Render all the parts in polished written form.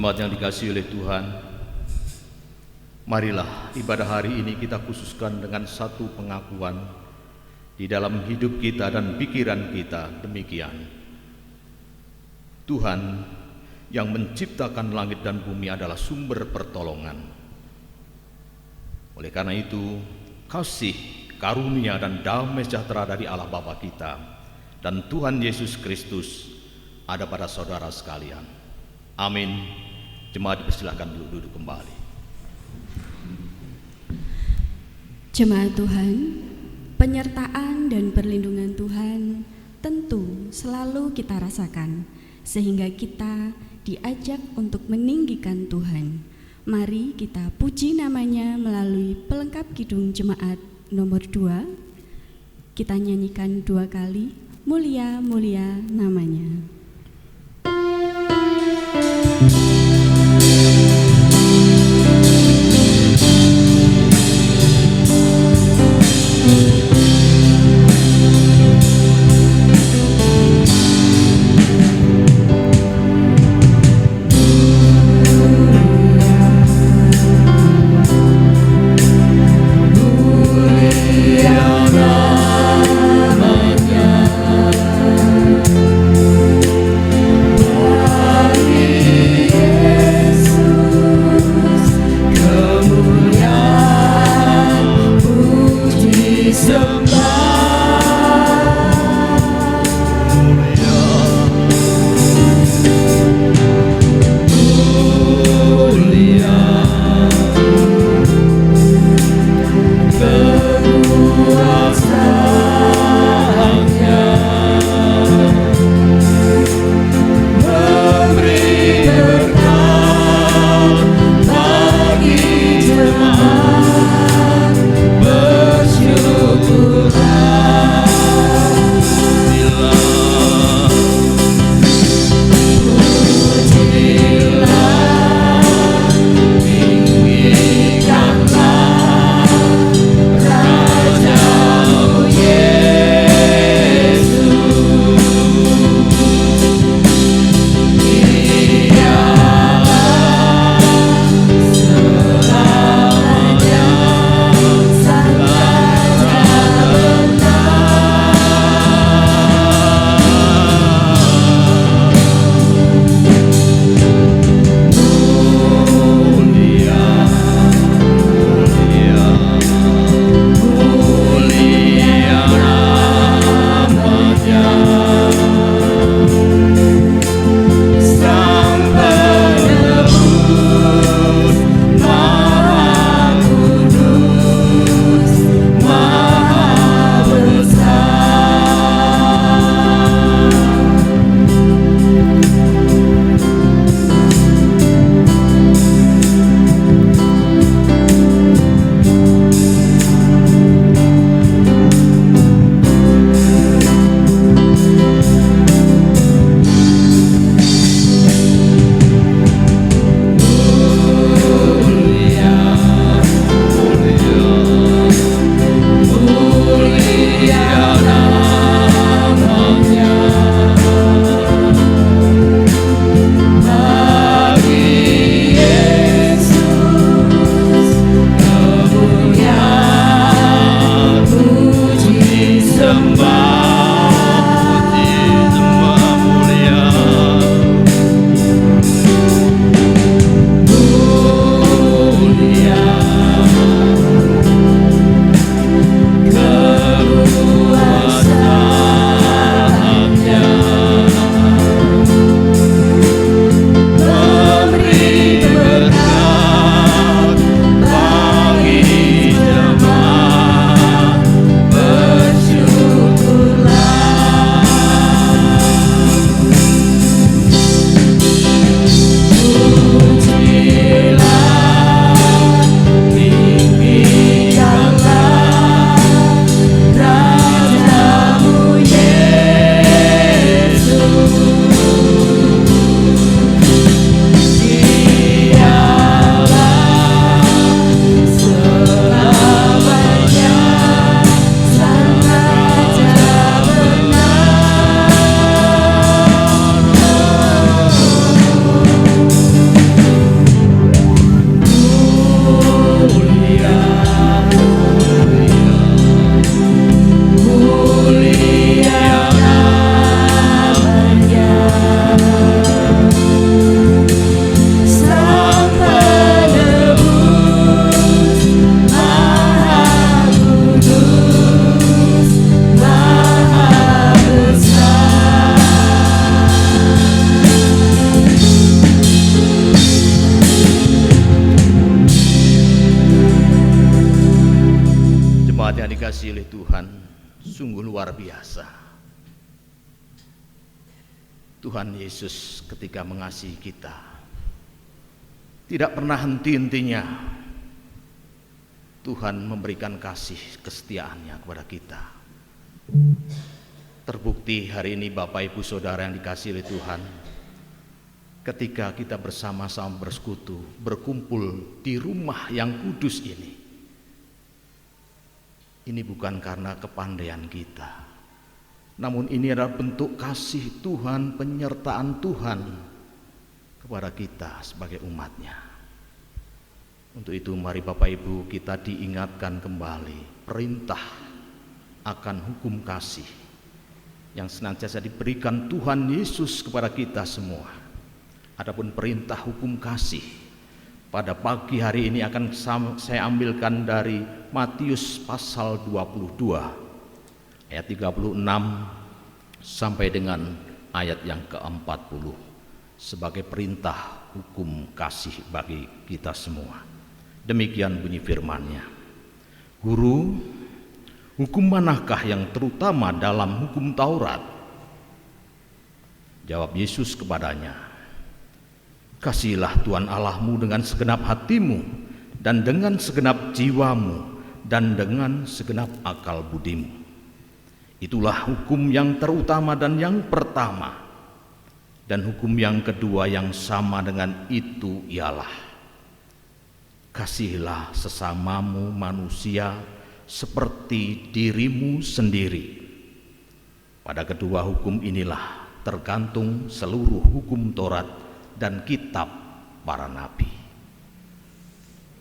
Jemaat yang dikasihi oleh Tuhan, marilah ibadah hari ini kita khususkan dengan satu pengakuan di dalam hidup kita dan pikiran kita demikian. Tuhan yang menciptakan langit dan bumi adalah sumber pertolongan. Oleh karena itu, kasih, karunia dan damai sejahtera dari Allah Bapa kita dan Tuhan Yesus Kristus ada pada saudara sekalian. Amin. Jemaat dipersilakan duduk kembali. Jemaat Tuhan, penyertaan dan perlindungan Tuhan tentu selalu kita rasakan, sehingga kita diajak untuk meninggikan Tuhan. Mari kita puji namanya melalui pelengkap kidung jemaat nomor 2. Kita nyanyikan 2 kali, mulia mulia namanya. Yeah. dikasihi oleh Tuhan, sungguh luar biasa. Tuhan Yesus ketika mengasihi kita tidak pernah henti-hentinya. Tuhan memberikan kasih kesetiaannya kepada kita. Terbukti hari ini Bapak Ibu Saudara yang dikasihi oleh Tuhan, ketika kita bersama-sama bersekutu, berkumpul di rumah yang kudus ini bukan karena kepandaian kita, namun ini adalah bentuk kasih Tuhan, penyertaan Tuhan kepada kita sebagai umatnya. Untuk itu mari Bapak Ibu kita diingatkan kembali perintah akan hukum kasih yang senantiasa diberikan Tuhan Yesus kepada kita semua. Adapun perintah hukum kasih pada pagi hari ini akan saya ambilkan dari Matius pasal 22 ayat 36 sampai dengan ayat yang ke-40 sebagai perintah hukum kasih bagi kita semua. Demikian bunyi firman-Nya. Guru, hukum manakah yang terutama dalam hukum Taurat? Jawab Yesus kepadanya, kasihilah Tuhan Allahmu dengan segenap hatimu dan dengan segenap jiwamu dan dengan segenap akal budimu. Itulah hukum yang terutama dan yang pertama. Dan hukum yang kedua yang sama dengan itu ialah, kasihilah sesamamu manusia seperti dirimu sendiri. Pada kedua hukum inilah tergantung seluruh hukum Taurat dan kitab para nabi.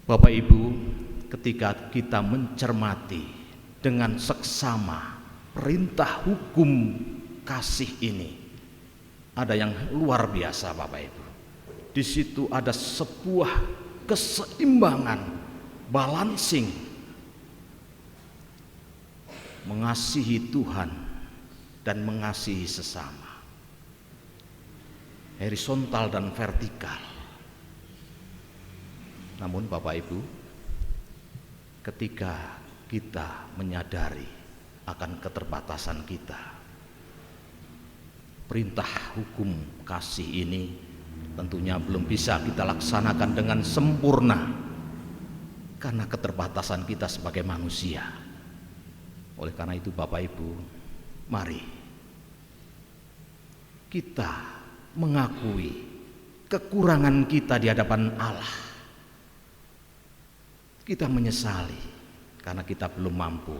Bapak Ibu, ketika kita mencermati dengan seksama perintah hukum kasih ini, ada yang luar biasa Bapak Ibu. Di situ ada sebuah keseimbangan, balancing, mengasihi Tuhan dan mengasihi sesama, horizontal dan vertikal. Namun Bapak Ibu, ketika kita menyadari akan keterbatasan kita, perintah hukum kasih ini tentunya belum bisa kita laksanakan dengan sempurna karena keterbatasan kita sebagai manusia. Oleh karena itu Bapak Ibu, mari kita mengakui kekurangan kita di hadapan Allah. Kita menyesali karena kita belum mampu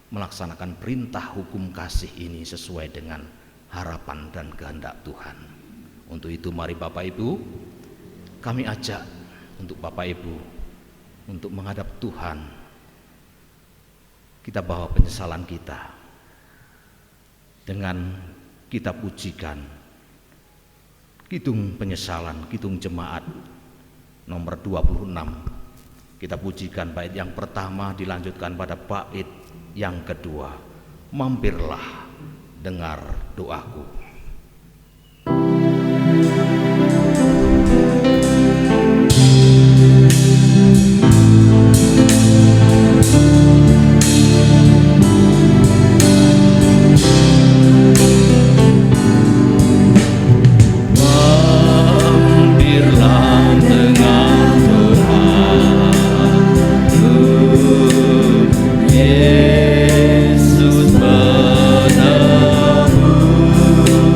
melaksanakan perintah hukum kasih ini sesuai dengan harapan dan kehendak Tuhan. Untuk itu mari Bapak Ibu, kami ajak untuk Bapak Ibu untuk menghadap Tuhan. Kita bawa penyesalan kita dengan kita pujikan Kidung Penyesalan, Kidung Jemaat nomor 26. Kita pujikan bait yang pertama dilanjutkan pada bait yang kedua. Mampirlah dengar doaku. Yesus menebus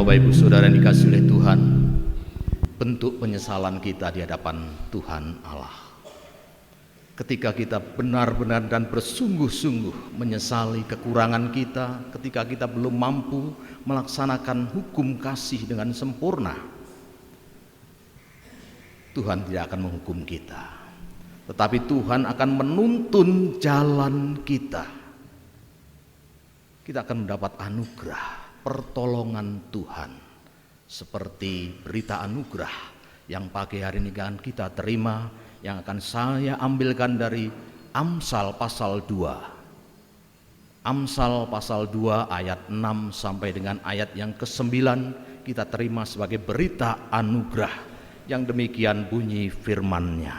Bapak Ibu Saudara yang dikasihi oleh Tuhan, bentuk penyesalan kita di hadapan Tuhan Allah. Ketika kita benar-benar dan bersungguh-sungguh menyesali kekurangan kita, ketika kita belum mampu melaksanakan hukum kasih dengan sempurna, Tuhan tidak akan menghukum kita, tetapi Tuhan akan menuntun jalan kita. Kita akan mendapat anugerah pertolongan Tuhan, seperti berita anugerah yang pagi hari ini akan kita terima, yang akan saya ambilkan dari Amsal pasal 2. Amsal pasal 2 ayat 6 sampai dengan ayat yang ke-9 kita terima sebagai berita anugerah yang demikian bunyi firman-Nya.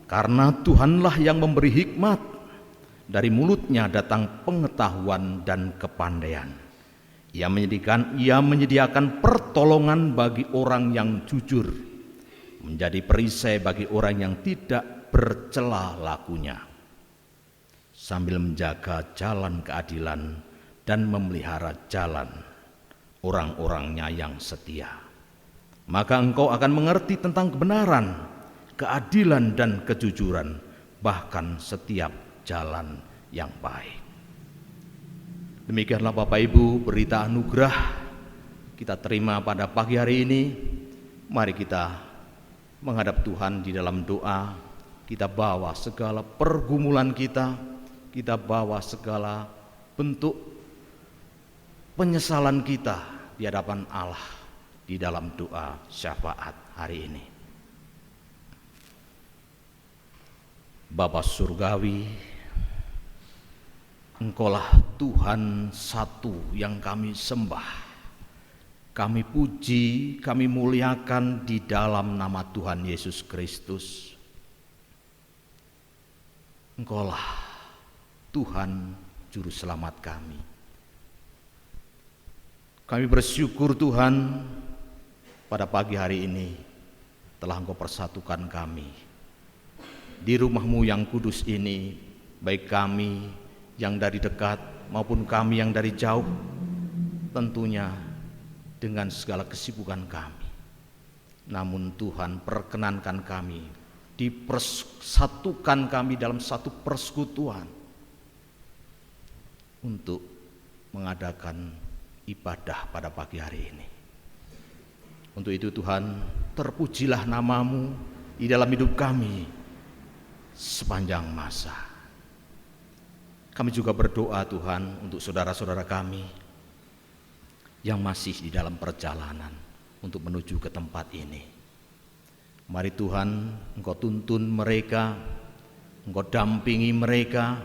Karena Tuhanlah yang memberi hikmat, dari mulutnya datang pengetahuan dan kepandaian. Ia menyediakan pertolongan bagi orang yang jujur, menjadi perisai bagi orang yang tidak bercela lakunya, sambil menjaga jalan keadilan dan memelihara jalan orang-orangnya yang setia. Maka engkau akan mengerti tentang kebenaran, keadilan dan kejujuran, bahkan setiap jalan yang baik. Demikianlah Bapak Ibu berita anugerah kita terima pada pagi hari ini. Mari kita menghadap Tuhan di dalam doa. Kita bawa segala pergumulan kita bawa segala bentuk penyesalan kita di hadapan Allah di dalam doa syafaat hari ini. Bapa Surgawi, Engkaulah Tuhan satu yang kami sembah, kami puji, kami muliakan di dalam nama Tuhan Yesus Kristus. Engkaulah Tuhan Juru Selamat kami. Kami bersyukur Tuhan, pada pagi hari ini telah Engkau persatukan kami di rumah-Mu yang kudus ini, baik kami yang dari dekat maupun kami yang dari jauh, tentunya dengan segala kesibukan kami. Namun Tuhan perkenankan kami, dipersatukan kami dalam satu persekutuan untuk mengadakan ibadah pada pagi hari ini. Untuk itu Tuhan, terpujilah nama-Mu di dalam hidup kami sepanjang masa. Kami juga berdoa Tuhan untuk saudara-saudara kami yang masih di dalam perjalanan untuk menuju ke tempat ini. Mari Tuhan, Engkau tuntun mereka, Engkau dampingi mereka,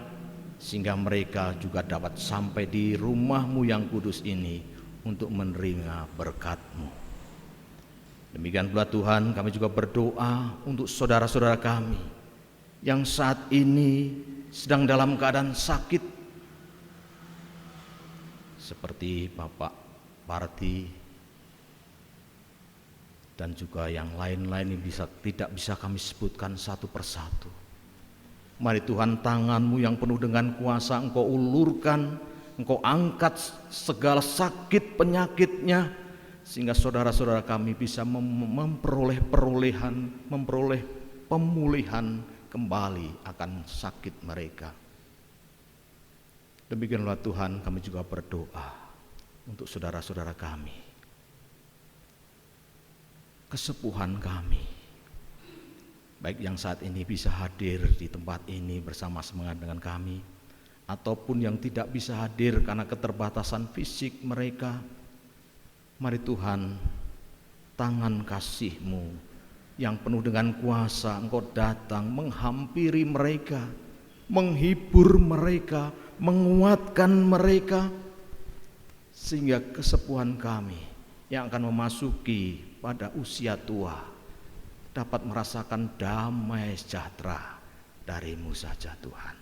sehingga mereka juga dapat sampai di rumah-Mu yang kudus ini untuk menerima berkat-Mu. Demikian pula Tuhan, kami juga berdoa untuk saudara-saudara kami yang saat ini sedang dalam keadaan sakit, seperti Bapak Parti dan juga yang lain-lain yang tidak bisa kami sebutkan satu persatu. Mari Tuhan, tangan-Mu yang penuh dengan kuasa Engkau ulurkan, Engkau angkat segala sakit penyakitnya, sehingga saudara-saudara kami bisa memperoleh pemulihan kembali akan sakit mereka. Demikianlah Tuhan, kami juga berdoa untuk saudara-saudara kami, kesepuhan kami, baik yang saat ini bisa hadir di tempat ini bersama-sama dengan kami, ataupun yang tidak bisa hadir karena keterbatasan fisik mereka. Mari Tuhan, tangan kasih-Mu yang penuh dengan kuasa Engkau datang menghampiri mereka, menghibur mereka, menguatkan mereka, sehingga kesepuhan kami yang akan memasuki pada usia tua dapat merasakan damai sejahtera dari-Mu saja Tuhan.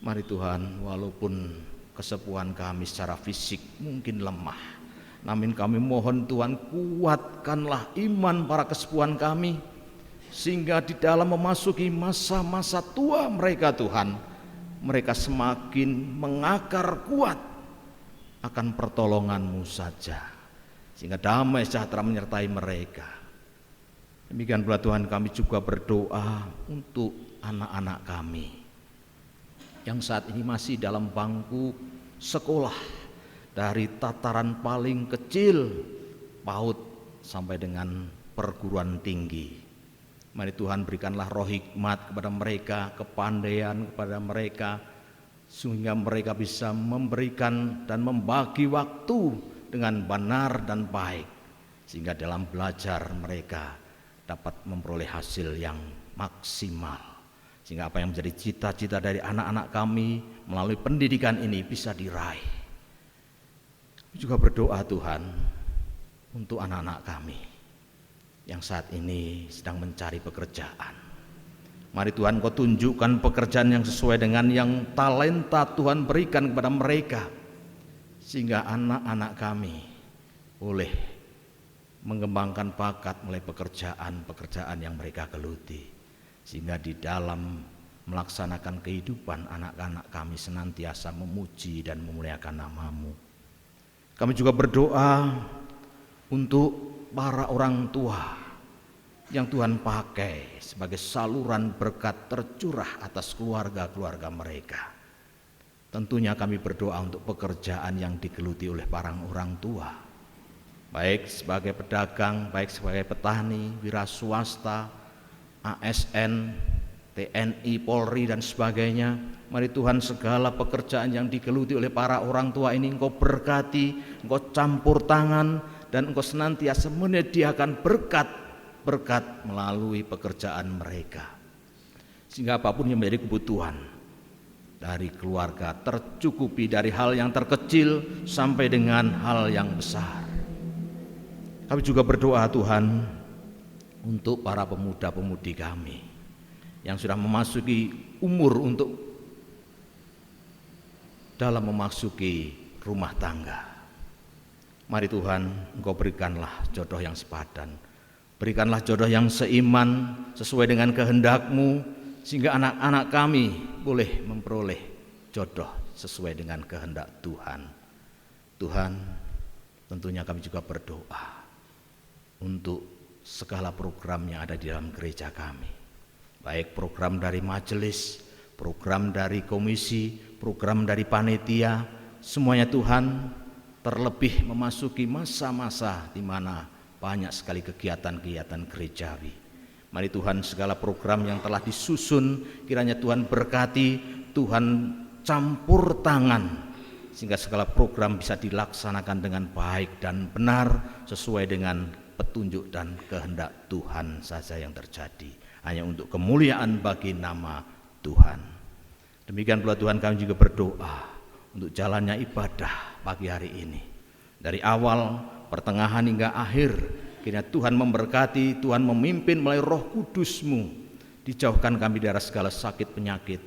Mari Tuhan, walaupun kesepuhan kami secara fisik mungkin lemah, namun kami mohon Tuhan, kuatkanlah iman para kesepuhan kami, sehingga di dalam memasuki masa-masa tua mereka Tuhan, mereka semakin mengakar kuat akan pertolongan-Mu saja, sehingga damai sejahtera menyertai mereka. Demikian pula Tuhan, kami juga berdoa untuk anak-anak kami yang saat ini masih dalam bangku sekolah, dari tataran paling kecil PAUD sampai dengan perguruan tinggi. Mari Tuhan, berikanlah roh hikmat kepada mereka, kepandaian kepada mereka, sehingga mereka bisa memberikan dan membagi waktu dengan benar dan baik, sehingga dalam belajar mereka dapat memperoleh hasil yang maksimal, sehingga apa yang menjadi cita-cita dari anak-anak kami melalui pendidikan ini bisa diraih. Juga berdoa Tuhan untuk anak-anak kami yang saat ini sedang mencari pekerjaan. Mari Tuhan, Kau tunjukkan pekerjaan yang sesuai dengan yang talenta Tuhan berikan kepada mereka, sehingga anak-anak kami boleh mengembangkan bakat mulai pekerjaan yang mereka geluti, sehingga di dalam melaksanakan kehidupan anak-anak kami senantiasa memuji dan memuliakan nama-Mu. Kami juga berdoa untuk para orang tua yang Tuhan pakai sebagai saluran berkat tercurah atas keluarga-keluarga mereka. Tentunya kami berdoa untuk pekerjaan yang digeluti oleh para orang tua, baik sebagai pedagang, baik sebagai petani, wira swasta, ASN, TNI, Polri dan sebagainya. Mari Tuhan, segala pekerjaan yang digeluti oleh para orang tua ini Engkau berkati, Engkau campur tangan, dan Engkau senantiasa menyediakan berkat melalui pekerjaan mereka, sehingga apapun yang menjadi kebutuhan dari keluarga tercukupi, dari hal yang terkecil sampai dengan hal yang besar. Kami juga berdoa Tuhan untuk para pemuda-pemudi kami yang sudah memasuki umur untuk dalam memasuki rumah tangga. Mari Tuhan, Engkau berikanlah jodoh yang sepadan, berikanlah jodoh yang seiman sesuai dengan kehendak-Mu, sehingga anak-anak kami boleh memperoleh jodoh sesuai dengan kehendak Tuhan. Tuhan, tentunya kami juga berdoa untuk segala program yang ada di dalam gereja kami, baik program dari majelis, program dari komisi, program dari panitia, semuanya Tuhan, terlebih memasuki masa-masa di mana banyak sekali kegiatan-kegiatan gerejawi. Mari Tuhan, segala program yang telah disusun kiranya Tuhan berkati, Tuhan campur tangan, sehingga segala program bisa dilaksanakan dengan baik dan benar sesuai dengan petunjuk dan kehendak Tuhan saja yang terjadi, hanya untuk kemuliaan bagi nama Tuhan. Demikian pula Tuhan, kami juga berdoa untuk jalannya ibadah pagi hari ini, dari awal, pertengahan hingga akhir. Kiranya Tuhan memberkati, Tuhan memimpin melalui Roh Kudus-Mu, dijauhkan kami dari segala sakit penyakit,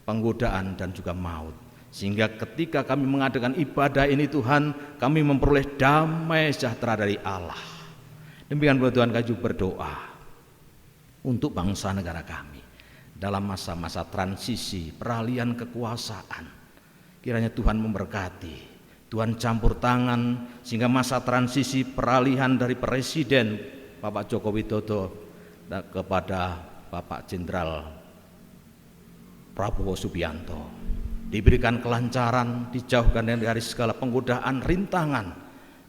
penggodaan dan juga maut, sehingga ketika kami mengadakan ibadah ini Tuhan, kami memperoleh damai sejahtera dari Allah. Demikian pula Tuhan, kami juga berdoa untuk bangsa negara kami dalam masa-masa transisi peralihan kekuasaan. Kiranya Tuhan memberkati, Tuhan campur tangan, sehingga masa transisi peralihan dari Presiden Bapak Joko Widodo kepada Bapak Jenderal Prabowo Subianto diberikan kelancaran, dijauhkan dari segala penggodaan, rintangan,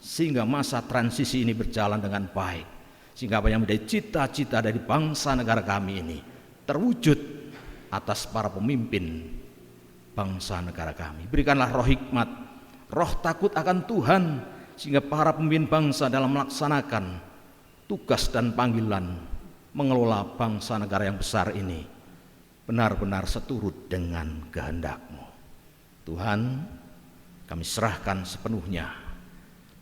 sehingga masa transisi ini berjalan dengan baik, sehingga apa yang menjadi cita-cita dari bangsa negara kami ini terwujud atas para pemimpin bangsa negara kami. Berikanlah roh hikmat, roh takut akan Tuhan, sehingga para pemimpin bangsa dalam melaksanakan tugas dan panggilan mengelola bangsa negara yang besar ini benar-benar seturut dengan kehendak-Mu. Tuhan, kami serahkan sepenuhnya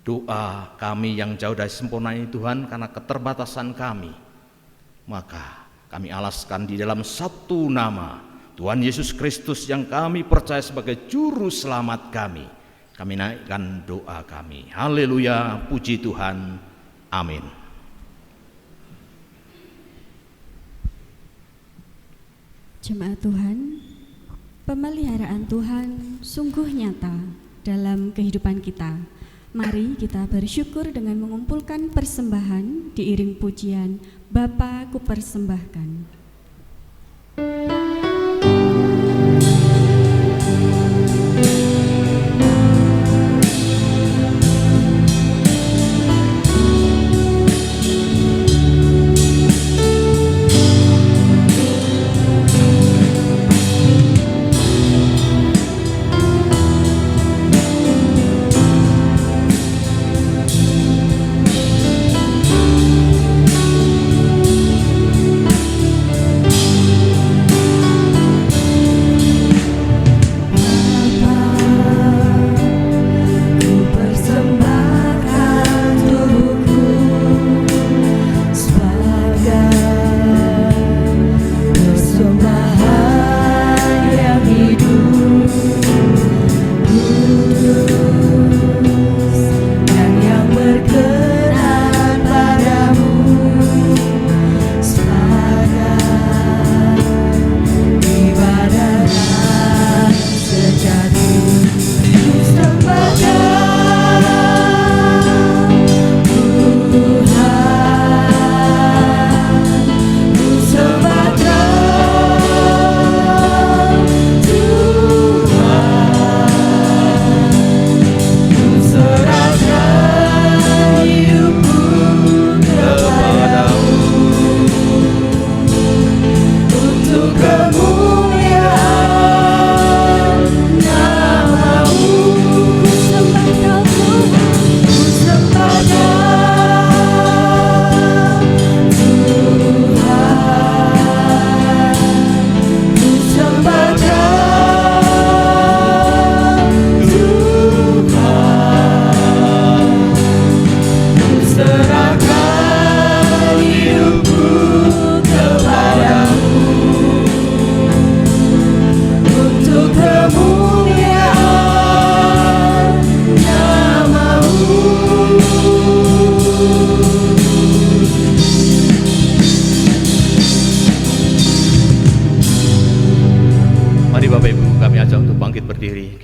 doa kami yang jauh dari sempurna ini Tuhan, karena keterbatasan kami, maka kami alaskan di dalam satu nama, Tuhan Yesus Kristus yang kami percaya sebagai juru selamat kami. Kami naikkan doa kami. Haleluya, puji Tuhan. Amin. Jemaat Tuhan, pemeliharaan Tuhan sungguh nyata dalam kehidupan kita. Mari kita bersyukur dengan mengumpulkan persembahan diiring pujian Bapa kupersembahkan.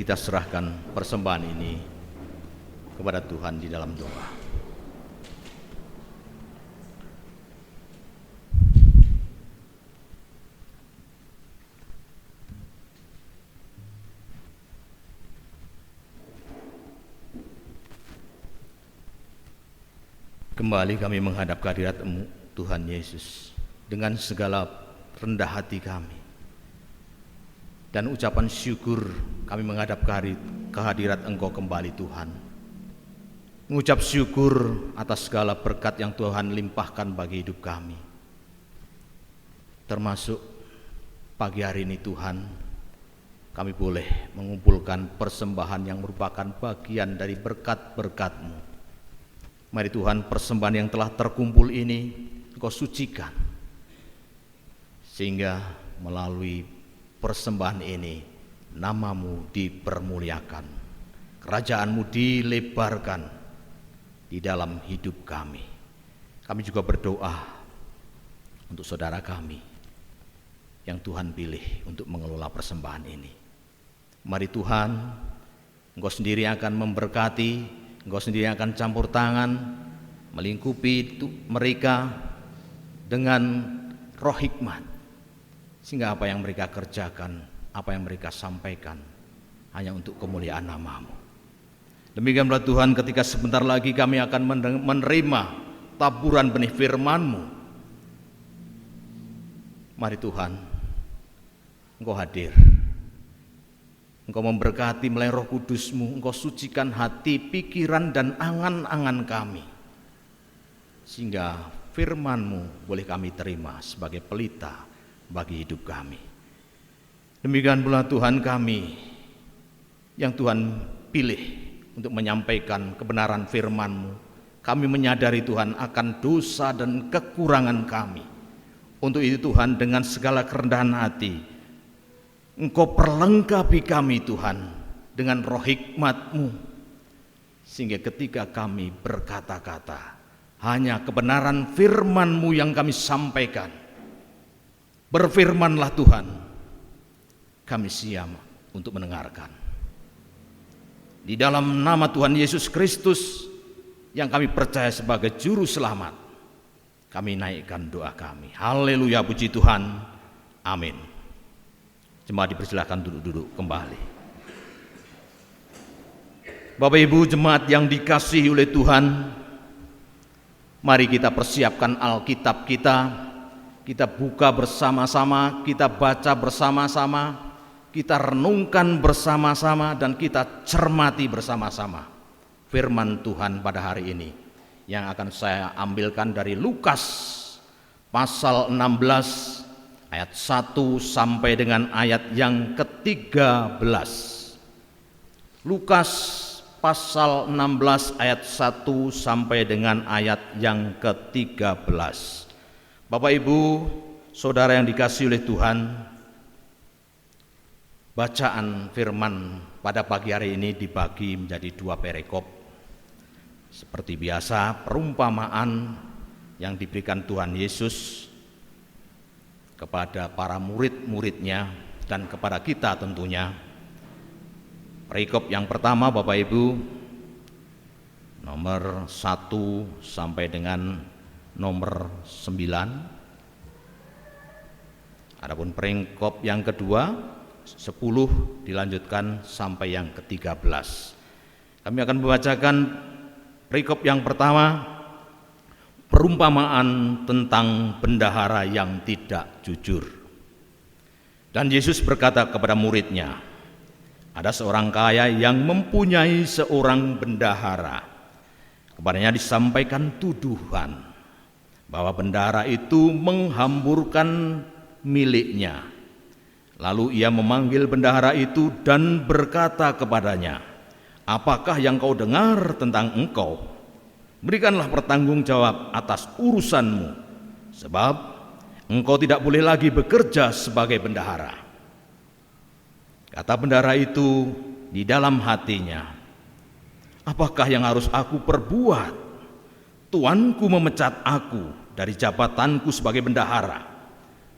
Kita serahkan persembahan ini kepada Tuhan di dalam doa. Kembali kami menghadap kehadirat-Mu, Tuhan Yesus, dengan segala rendah hati kami dan ucapan syukur kami menghadap kehadirat Engkau kembali, Tuhan. Mengucap syukur atas segala berkat yang Tuhan limpahkan bagi hidup kami. Termasuk pagi hari ini, Tuhan, kami boleh mengumpulkan persembahan yang merupakan bagian dari berkat-berkat-Mu. Mari Tuhan, persembahan yang telah terkumpul ini Engkau sucikan, sehingga melalui persembahan ini Nama-Mu dipermuliakan, kerajaan-Mu dilebarkan di dalam hidup kami. Kami juga berdoa untuk saudara kami yang Tuhan pilih untuk mengelola persembahan ini. Mari Tuhan, Engkau sendiri akan memberkati, Engkau sendiri akan campur tangan, melingkupi mereka dengan roh hikmat, sehingga apa yang mereka kerjakan, apa yang mereka sampaikan hanya untuk kemuliaan Nama-Mu. Demikianlah Tuhan, ketika sebentar lagi kami akan menerima taburan benih firman-Mu. Mari Tuhan, Engkau hadir, Engkau memberkati melalui Roh Kudus-Mu, Engkau sucikan hati, pikiran dan angan-angan kami, sehingga firman-Mu boleh kami terima sebagai pelita bagi hidup kami. Demikian pula Tuhan kami yang Tuhan pilih untuk menyampaikan kebenaran firman-Mu. Kami menyadari Tuhan akan dosa dan kekurangan kami. Untuk itu Tuhan, dengan segala kerendahan hati Engkau perlengkapi kami Tuhan dengan roh hikmat-Mu, sehingga ketika kami berkata-kata hanya kebenaran firman-Mu yang kami sampaikan. Berfirmanlah Tuhan, kami siap untuk mendengarkan. Di dalam nama Tuhan Yesus Kristus yang kami percaya sebagai juru selamat, kami naikkan doa kami. Haleluya, puji Tuhan. Amin. Jemaat dipersilakan duduk-duduk kembali. Bapak Ibu jemaat yang dikasihi oleh Tuhan, mari kita persiapkan Alkitab kita buka bersama-sama, kita baca bersama-sama, kita renungkan bersama-sama, dan kita cermati bersama-sama firman Tuhan pada hari ini yang akan saya ambilkan dari Lukas pasal 16 ayat 1 sampai dengan ayat yang ke-13. Lukas pasal 16 ayat 1 sampai dengan ayat yang ke-13. Bapak Ibu, saudara yang dikasihi oleh Tuhan, bacaan firman pada pagi hari ini dibagi menjadi 2 perikop. Seperti biasa, perumpamaan yang diberikan Tuhan Yesus kepada para murid-muridnya dan kepada kita tentunya. Perikop yang pertama Bapak Ibu, nomor 1 sampai dengan nomor 9. Adapun perikop yang kedua 10 dilanjutkan sampai yang ke-13. Kami akan membacakan perikop yang pertama, perumpamaan tentang bendahara yang tidak jujur. Dan Yesus berkata kepada muridnya, ada seorang kaya yang mempunyai seorang bendahara. Kepadanya disampaikan tuduhan bahwa bendahara itu menghamburkan miliknya. Lalu ia memanggil bendahara itu dan berkata kepadanya, apakah yang kau dengar tentang engkau? Berikanlah pertanggungjawab atas urusanmu, sebab engkau tidak boleh lagi bekerja sebagai bendahara. Kata bendahara itu di dalam hatinya, apakah yang harus aku perbuat? Tuanku memecat aku dari jabatanku sebagai bendahara.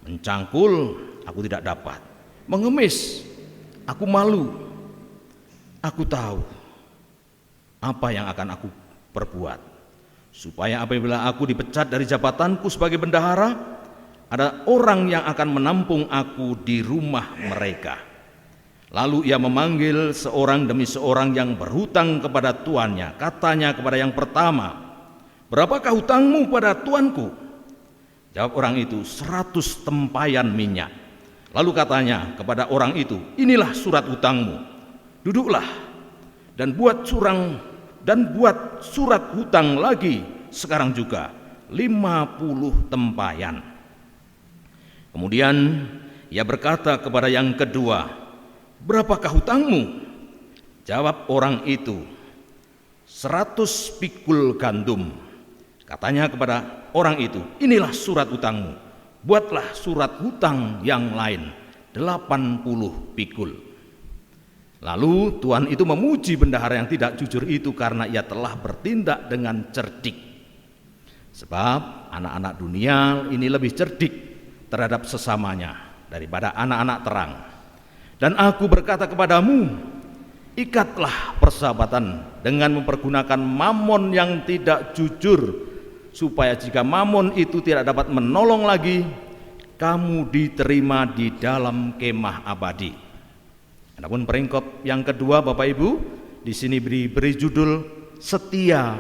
Mencangkul aku tidak dapat, mengemis aku malu. Aku tahu apa yang akan aku perbuat, supaya apabila aku dipecat dari jabatanku sebagai bendahara, ada orang yang akan menampung aku di rumah mereka. Lalu ia memanggil seorang demi seorang yang berhutang kepada tuannya. Katanya kepada yang pertama, berapakah hutangmu pada tuanku? Jawab orang itu, 100 tempayan minyak. Lalu katanya kepada orang itu, inilah surat hutangmu. Duduklah dan buat surat hutang lagi sekarang juga 50 tempayan. Kemudian ia berkata kepada yang kedua, berapakah hutangmu? Jawab orang itu, 100 pikul gandum. Katanya kepada orang itu, inilah surat hutangmu. Buatlah surat hutang yang lain, 80 pikul. Lalu Tuhan itu memuji bendahara yang tidak jujur itu karena ia telah bertindak dengan cerdik. Sebab anak-anak dunia ini lebih cerdik terhadap sesamanya daripada anak-anak terang. Dan aku berkata kepadamu, ikatlah persahabatan dengan mempergunakan mamon yang tidak jujur, supaya jika mamon itu tidak dapat menolong lagi, kamu diterima di dalam kemah abadi. Adapun perikop yang kedua Bapak Ibu, di sini beri judul setia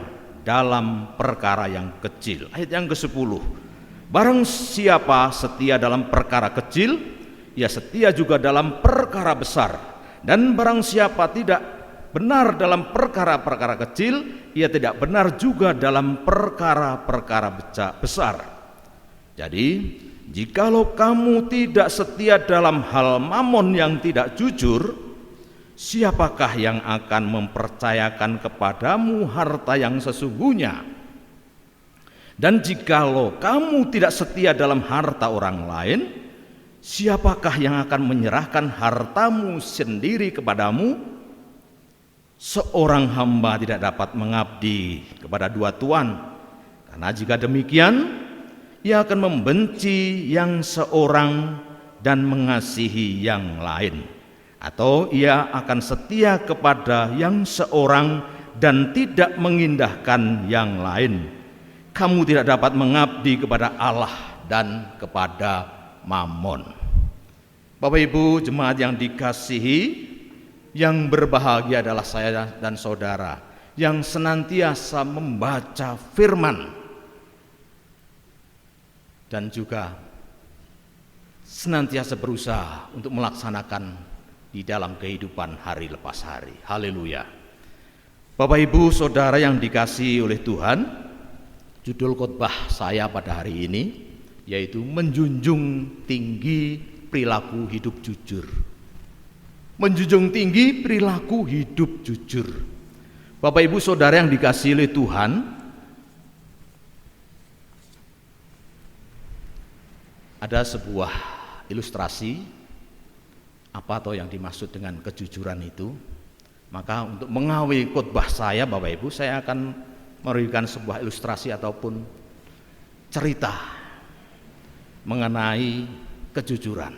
dalam perkara yang kecil. Ayat yang ke-10. Barang siapa setia dalam perkara kecil, ia setia juga dalam perkara besar. Dan barang siapa tidak benar dalam perkara-perkara kecil, ia tidak benar juga dalam perkara-perkara besar. Jadi, jikalau kamu tidak setia dalam hal mamon yang tidak jujur, siapakah yang akan mempercayakan kepadamu harta yang sesungguhnya? Dan jikalau kamu tidak setia dalam harta orang lain, siapakah yang akan menyerahkan hartamu sendiri kepadamu? Seorang hamba tidak dapat mengabdi kepada dua tuan, karena jika demikian, ia akan membenci yang seorang dan mengasihi yang lain, atau ia akan setia kepada yang seorang dan tidak mengindahkan yang lain. Kamu tidak dapat mengabdi kepada Allah dan kepada Mammon. Bapak Ibu jemaat yang dikasihi, yang berbahagia adalah saya dan saudara yang senantiasa membaca firman dan juga senantiasa berusaha untuk melaksanakan di dalam kehidupan hari lepas hari. Haleluya. Bapak Ibu saudara yang dikasihi oleh Tuhan, judul khotbah saya pada hari ini yaitu menjunjung tinggi perilaku hidup jujur. Menjunjung tinggi perilaku hidup jujur. Bapak Ibu saudara yang dikasihi oleh Tuhan, ada sebuah ilustrasi apa atau yang dimaksud dengan kejujuran itu. Maka untuk mengawali khotbah saya, Bapak Ibu, saya akan memberikan sebuah ilustrasi ataupun cerita mengenai kejujuran.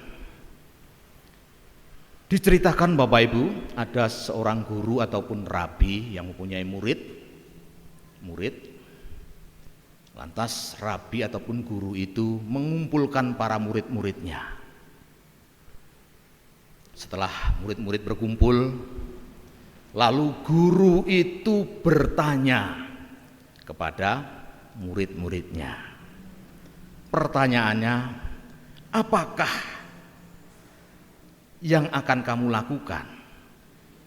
Diceritakan Bapak Ibu, ada seorang guru ataupun rabi yang mempunyai murid. Lantas rabi ataupun guru itu mengumpulkan para murid-muridnya. Setelah murid-murid berkumpul, lalu guru itu bertanya kepada murid-muridnya. Pertanyaannya, apakah yang akan kamu lakukan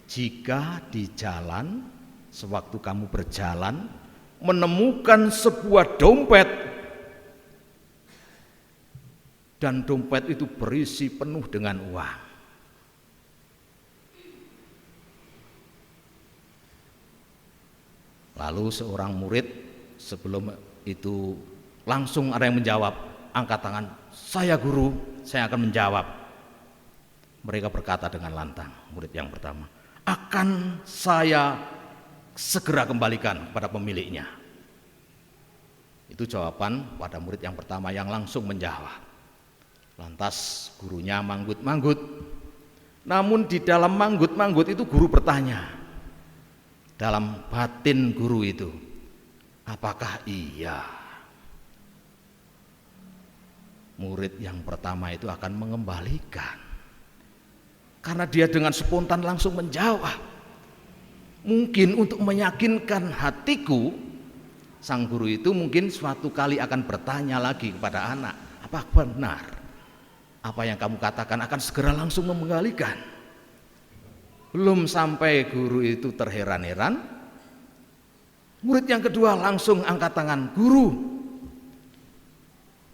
jika di jalan, sewaktu kamu berjalan, menemukan sebuah dompet dan dompet itu berisi penuh dengan uang? Lalu seorang murid sebelum itu langsung ada yang menjawab, angkat tangan, saya guru, saya akan menjawab. Mereka berkata dengan lantang, murid yang pertama, akan saya segera kembalikan kepada pemiliknya. Itu jawaban pada murid yang pertama yang langsung menjawab. Lantas gurunya manggut-manggut. Namun di dalam manggut-manggut itu guru bertanya, dalam batin guru itu, apakah iya murid yang pertama itu akan mengembalikan? Karena dia dengan spontan langsung menjawab. Mungkin untuk meyakinkan hatiku, sang guru itu mungkin suatu kali akan bertanya lagi kepada anak, apa benar apa yang kamu katakan, akan segera langsung mengembalikan? Belum sampai guru itu terheran-heran, murid yang kedua langsung angkat tangan, guru,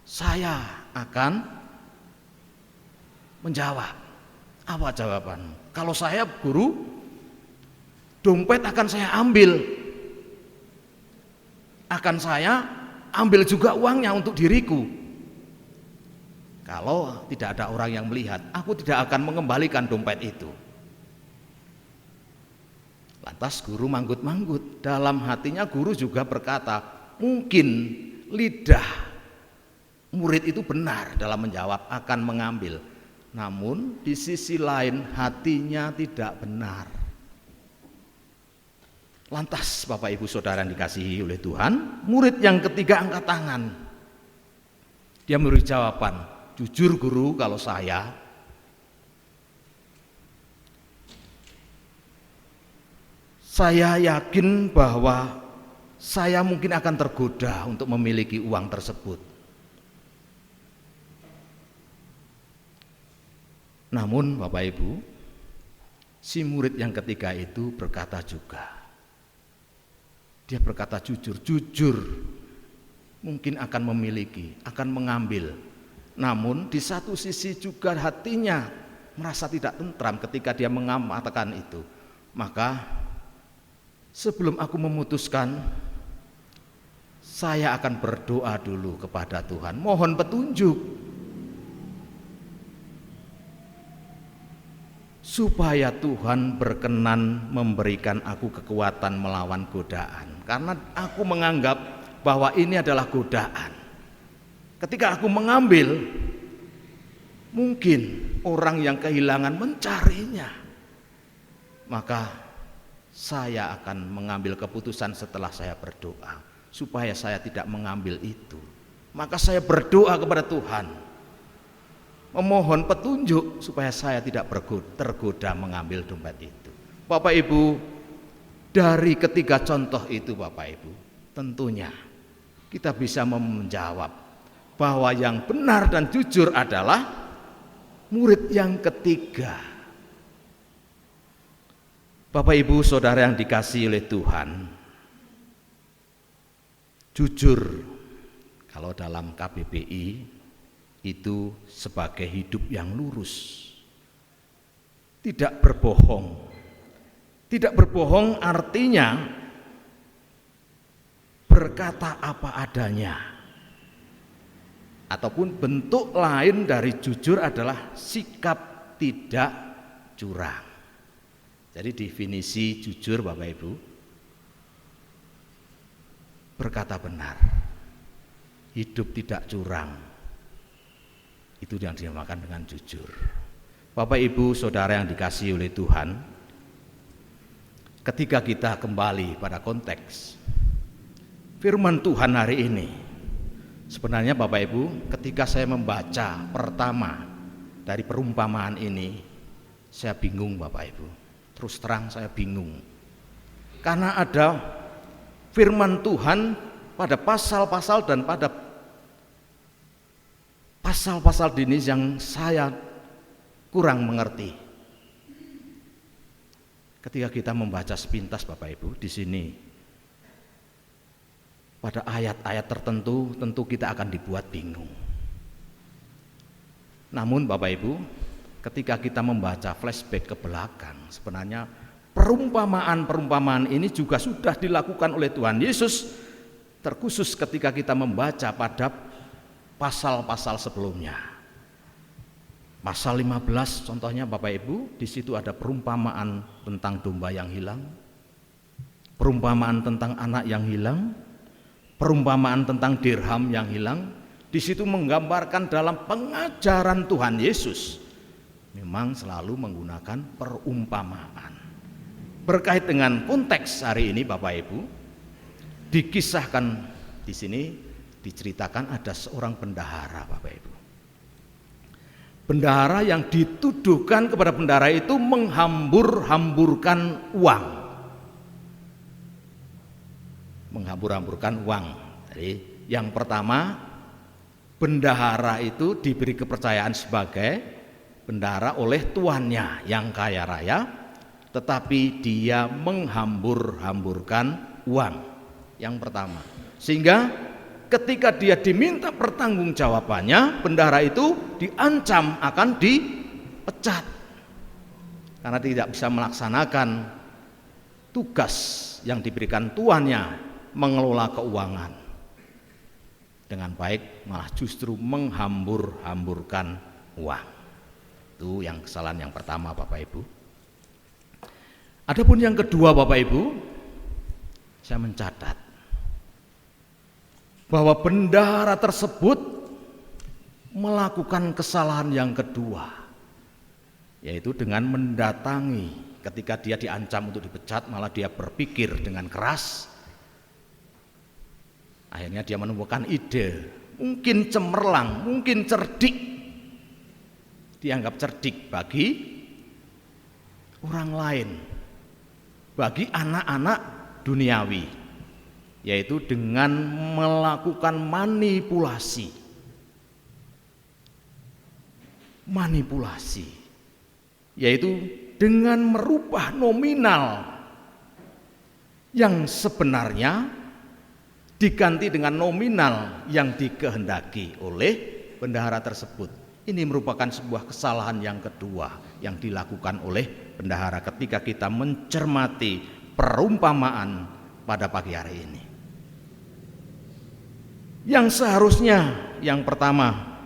saya akan menjawab. Apa jawaban? Kalau saya guru, dompet akan saya ambil. Akan saya ambil juga uangnya untuk diriku. Kalau tidak ada orang yang melihat, aku tidak akan mengembalikan dompet itu. Lantas guru manggut-manggut. Dalam hatinya guru juga berkata, mungkin lidah murid itu benar dalam menjawab akan mengambil. Namun di sisi lain hatinya tidak benar. Lantas Bapak Ibu Saudara yang dikasihi oleh Tuhan, murid yang ketiga angkat tangan. Dia memberi jawaban, jujur guru, kalau saya yakin bahwa saya mungkin akan tergoda untuk memiliki uang tersebut. Namun Bapak Ibu, si murid yang ketiga itu berkata juga, dia berkata jujur mungkin akan memiliki, akan mengambil. Namun di satu sisi juga hatinya merasa tidak tentram ketika dia mengatakan itu. Maka sebelum aku memutuskan, saya akan berdoa dulu kepada Tuhan, mohon petunjuk supaya Tuhan berkenan memberikan aku kekuatan melawan godaan. Karena aku menganggap bahwa ini adalah godaan. Ketika aku mengambil, mungkin orang yang kehilangan mencarinya. Maka saya akan mengambil keputusan setelah saya berdoa, supaya saya tidak mengambil itu. Maka saya berdoa kepada Tuhan, memohon petunjuk supaya saya tidak tergoda mengambil dompet itu. Bapak Ibu, dari ketiga contoh itu Bapak Ibu, tentunya kita bisa menjawab bahwa yang benar dan jujur adalah murid yang ketiga. Bapak Ibu Saudara yang dikasihi oleh Tuhan, jujur kalau dalam KBBI itu sebagai hidup yang lurus, tidak berbohong. Tidak berbohong artinya berkata apa adanya. Ataupun bentuk lain dari jujur adalah sikap tidak curang. Jadi definisi jujur Bapak Ibu, berkata benar, hidup tidak curang, itu yang dinamakan dengan jujur. Bapak Ibu Saudara yang dikasihi oleh Tuhan, ketika kita kembali pada konteks firman Tuhan hari ini, sebenarnya Bapak Ibu, ketika saya membaca pertama dari perumpamaan ini, saya bingung Bapak Ibu. Terus terang saya bingung. Karena ada firman Tuhan pada pasal-pasal dan pada pasal-pasal ini yang saya kurang mengerti. Ketika kita membaca sepintas Bapak Ibu di sini, pada ayat-ayat tertentu tentu kita akan dibuat bingung. Namun Bapak Ibu, ketika kita membaca flashback ke belakang, sebenarnya perumpamaan-perumpamaan ini juga sudah dilakukan oleh Tuhan Yesus, terkhusus ketika kita membaca pada pasal-pasal sebelumnya. Pasal 15 contohnya Bapak Ibu, di situ ada perumpamaan tentang domba yang hilang, perumpamaan tentang anak yang hilang, perumpamaan tentang dirham yang hilang. Di situ menggambarkan dalam pengajaran Tuhan Yesus memang selalu menggunakan perumpamaan. Berkait dengan konteks hari ini Bapak Ibu, dikisahkan di sini, diceritakan ada seorang bendahara Bapak Ibu. Bendahara yang dituduhkan kepada bendahara itu menghambur-hamburkan uang. Menghambur-hamburkan uang. Jadi yang pertama, bendahara itu diberi kepercayaan sebagai bendahara oleh tuannya yang kaya raya, tetapi dia menghambur-hamburkan uang. Yang pertama, sehingga ketika dia diminta pertanggungjawabannya, bendahara itu diancam akan dipecat karena tidak bisa melaksanakan tugas yang diberikan tuannya mengelola keuangan dengan baik, malah justru menghambur-hamburkan uang. Itu yang kesalahan yang pertama Bapak Ibu. Adapun yang kedua Bapak Ibu, saya mencatat bahwa bendahara tersebut melakukan kesalahan yang kedua, yaitu dengan mendatangi ketika dia diancam untuk dipecat, malah dia berpikir dengan keras. Akhirnya dia menemukan ide, mungkin cemerlang, mungkin cerdik, dianggap cerdik bagi orang lain, bagi anak-anak duniawi, yaitu dengan melakukan manipulasi, yaitu dengan merubah nominal yang sebenarnya diganti dengan nominal yang dikehendaki oleh bendahara tersebut. Ini merupakan sebuah kesalahan yang kedua yang dilakukan oleh bendahara ketika kita mencermati perumpamaan pada pagi hari ini. Yang seharusnya yang pertama,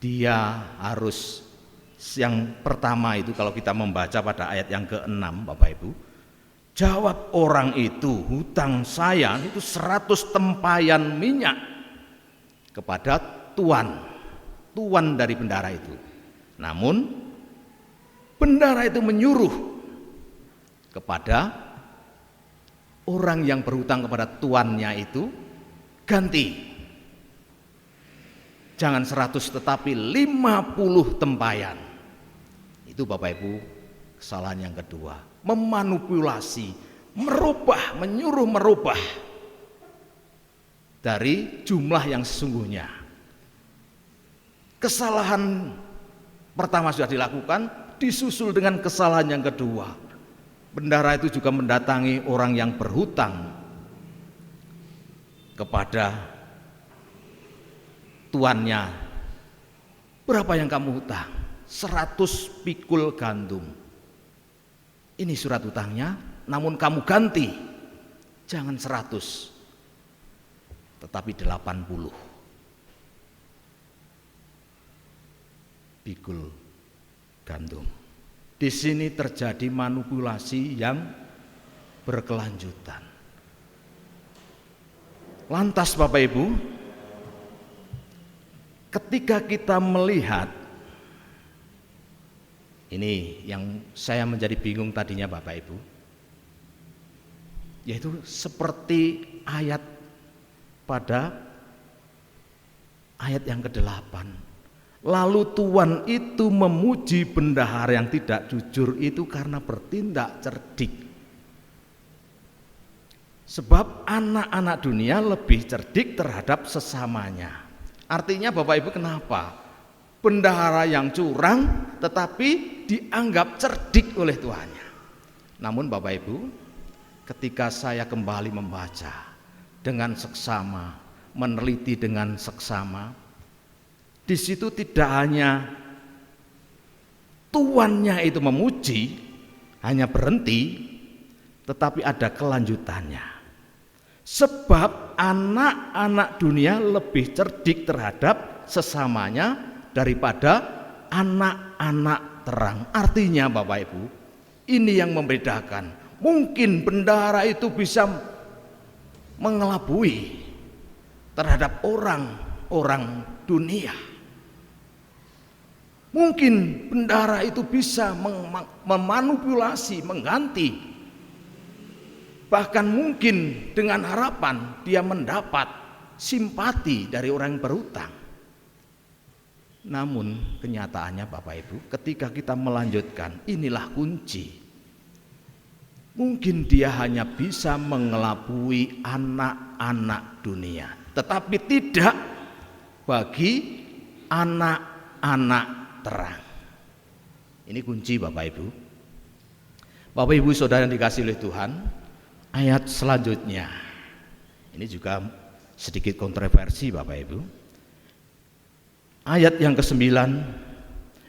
dia harus, yang pertama itu kalau kita membaca pada ayat yang ke-6 Bapak Ibu, jawab orang itu, hutang saya itu 100 tempayan minyak kepada tuan. tuan dari bendahara itu. Namun bendahara itu menyuruh kepada orang yang berhutang kepada tuannya itu, ganti. Jangan 100 tetapi 50 tempayan. Itu Bapak Ibu kesalahan yang kedua. Memanipulasi, menyuruh merubah dari jumlah yang sesungguhnya. Kesalahan pertama sudah dilakukan, disusul dengan kesalahan yang kedua. Bendahara itu juga mendatangi orang yang berhutang kepada tuannya. Berapa yang kamu hutang? 100 pikul gandum. Ini surat hutangnya, namun kamu ganti. Jangan 100, tetapi 80 pikul gandum. Di sini terjadi manipulasi yang berkelanjutan. Lantas Bapak Ibu, ketika kita melihat, ini yang saya menjadi bingung tadinya Bapak Ibu, yaitu seperti ayat pada ayat yang ke-8. Lalu tuan itu memuji bendahara yang tidak jujur itu karena bertindak cerdik. Sebab anak-anak dunia lebih cerdik terhadap sesamanya. Artinya Bapak Ibu, kenapa? Bendahara yang curang tetapi dianggap cerdik oleh tuannya. Namun Bapak Ibu, ketika saya kembali membaca dengan seksama, meneliti dengan seksama, di situ tidak hanya tuannya itu memuji, hanya berhenti, tetapi ada kelanjutannya. Sebab anak-anak dunia lebih cerdik terhadap sesamanya daripada anak-anak terang. Artinya Bapak Ibu, ini yang membedakan. Mungkin bendahara itu bisa mengelabui terhadap orang-orang dunia. Mungkin bendahara itu bisa memanipulasi, mengganti. Bahkan mungkin dengan harapan dia mendapat simpati dari orang yang berhutang. Namun kenyataannya Bapak Ibu, ketika kita melanjutkan, inilah kunci. Mungkin dia hanya bisa mengelabui anak-anak dunia, tetapi tidak bagi anak-anak terang. Ini kunci Bapak Ibu. Bapak Ibu Saudara yang dikasihi oleh Tuhan, ayat selanjutnya ini juga sedikit kontroversi Bapak Ibu. Ayat yang ke-9,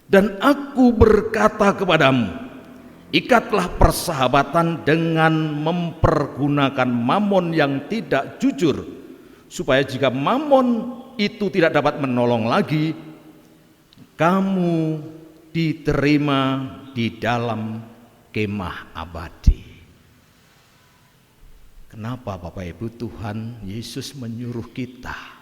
dan aku berkata kepadamu, ikatlah persahabatan dengan mempergunakan mamon yang tidak jujur, supaya jika mamon itu tidak dapat menolong lagi, kamu diterima di dalam kemah abadi. Kenapa Bapak Ibu Tuhan Yesus menyuruh kita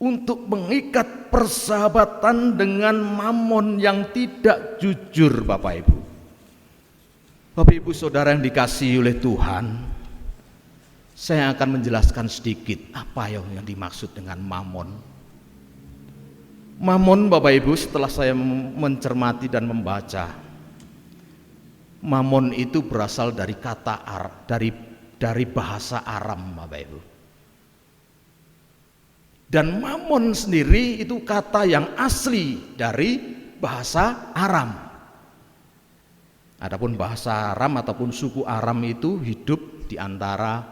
untuk mengikat persahabatan dengan mamon yang tidak jujur Bapak Ibu? Bapak Ibu Saudara yang dikasihi oleh Tuhan, saya akan menjelaskan sedikit apa yang dimaksud dengan mamon. Mamon Bapak Ibu, setelah saya mencermati dan membaca, mamon itu berasal dari kata Arab, dari bahasa Aram Bapak Ibu. Dan mamon sendiri itu kata yang asli dari bahasa Aram. Adapun bahasa Aram ataupun suku Aram itu hidup di antara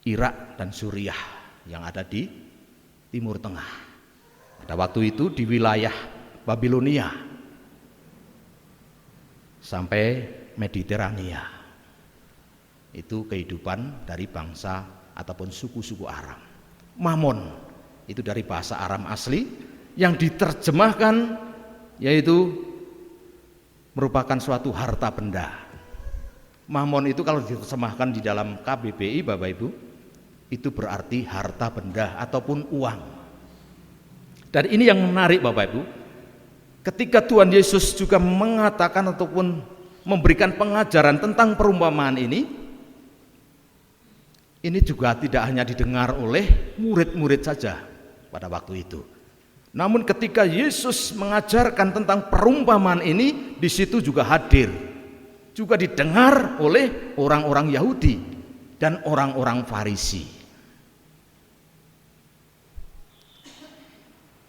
Irak dan Suriah yang ada di Timur Tengah. Pada waktu itu di wilayah Babilonia sampai Mediterania. Itu kehidupan dari bangsa ataupun suku-suku Aram. Mamon itu dari bahasa Aram asli yang diterjemahkan yaitu merupakan suatu harta benda. Mamon itu kalau diterjemahkan di dalam KBBI Bapak Ibu, itu berarti harta benda ataupun uang. Dan ini yang menarik Bapak Ibu, ketika Tuhan Yesus juga mengatakan ataupun memberikan pengajaran tentang perumpamaan ini juga tidak hanya didengar oleh murid-murid saja pada waktu itu. Namun ketika Yesus mengajarkan tentang perumpamaan ini, di situ juga hadir, juga didengar oleh orang-orang Yahudi dan orang-orang Farisi.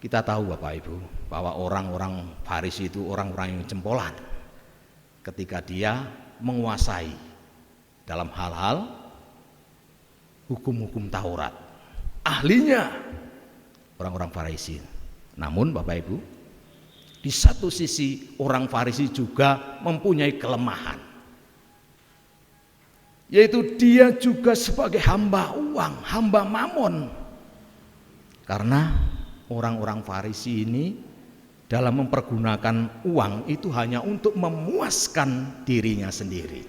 Kita tahu Bapak Ibu bahwa orang-orang Farisi itu orang-orang yang jempolan ketika dia menguasai dalam hal-hal hukum-hukum Taurat. Ahlinya orang-orang Farisi. Namun Bapak Ibu, di satu sisi orang Farisi juga mempunyai kelemahan, yaitu dia juga sebagai hamba uang, hamba mamon. Karena orang-orang Farisi ini dalam mempergunakan uang itu hanya untuk memuaskan dirinya sendiri.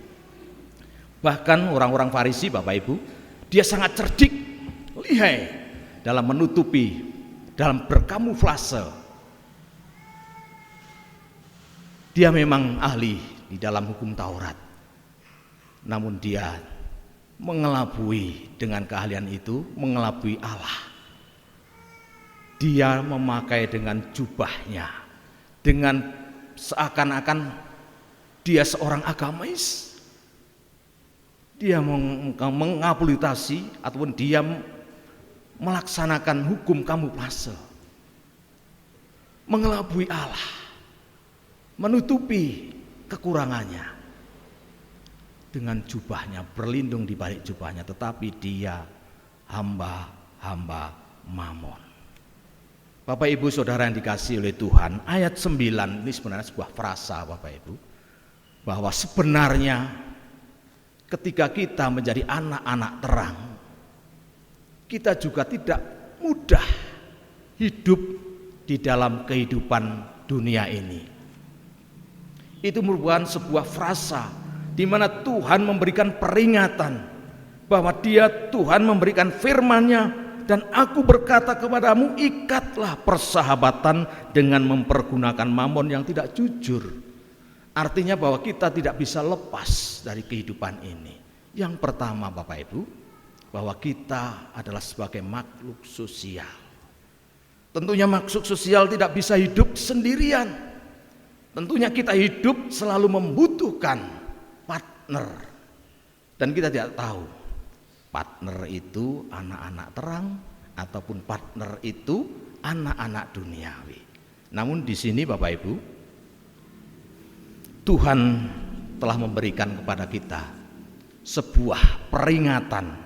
Bahkan orang-orang Farisi Bapak Ibu, dia sangat cerdik, lihai dalam menutupi, dalam berkamuflase. Dia memang ahli di dalam hukum Taurat, namun dia mengelabui dengan keahlian itu, mengelabui Allah. Dia memakai dengan jubahnya, dengan seakan-akan dia seorang agamais. Dia mengaplikasi ataupun dia melaksanakan hukum kamuflase, mengelabui Allah, menutupi kekurangannya dengan jubahnya, berlindung di balik jubahnya, tetapi dia hamba mamon. Bapak Ibu Saudara yang dikasihi oleh Tuhan, ayat 9 ini sebenarnya sebuah frasa Bapak Ibu, bahwa sebenarnya ketika kita menjadi anak-anak terang, kita juga tidak mudah hidup di dalam kehidupan dunia ini. Itu merupakan sebuah frasa di mana Tuhan memberikan peringatan bahwa Tuhan memberikan firman-Nya, dan aku berkata kepadamu, ikatlah persahabatan dengan mempergunakan mamon yang tidak jujur. Artinya bahwa kita tidak bisa lepas dari kehidupan ini. Yang pertama Bapak Ibu, bahwa kita adalah sebagai makhluk sosial. Tentunya makhluk sosial tidak bisa hidup sendirian. Tentunya kita hidup selalu membutuhkan partner. Dan kita tidak tahu partner itu anak-anak terang ataupun partner itu anak-anak duniawi. Namun di sini Bapak Ibu, Tuhan telah memberikan kepada kita sebuah peringatan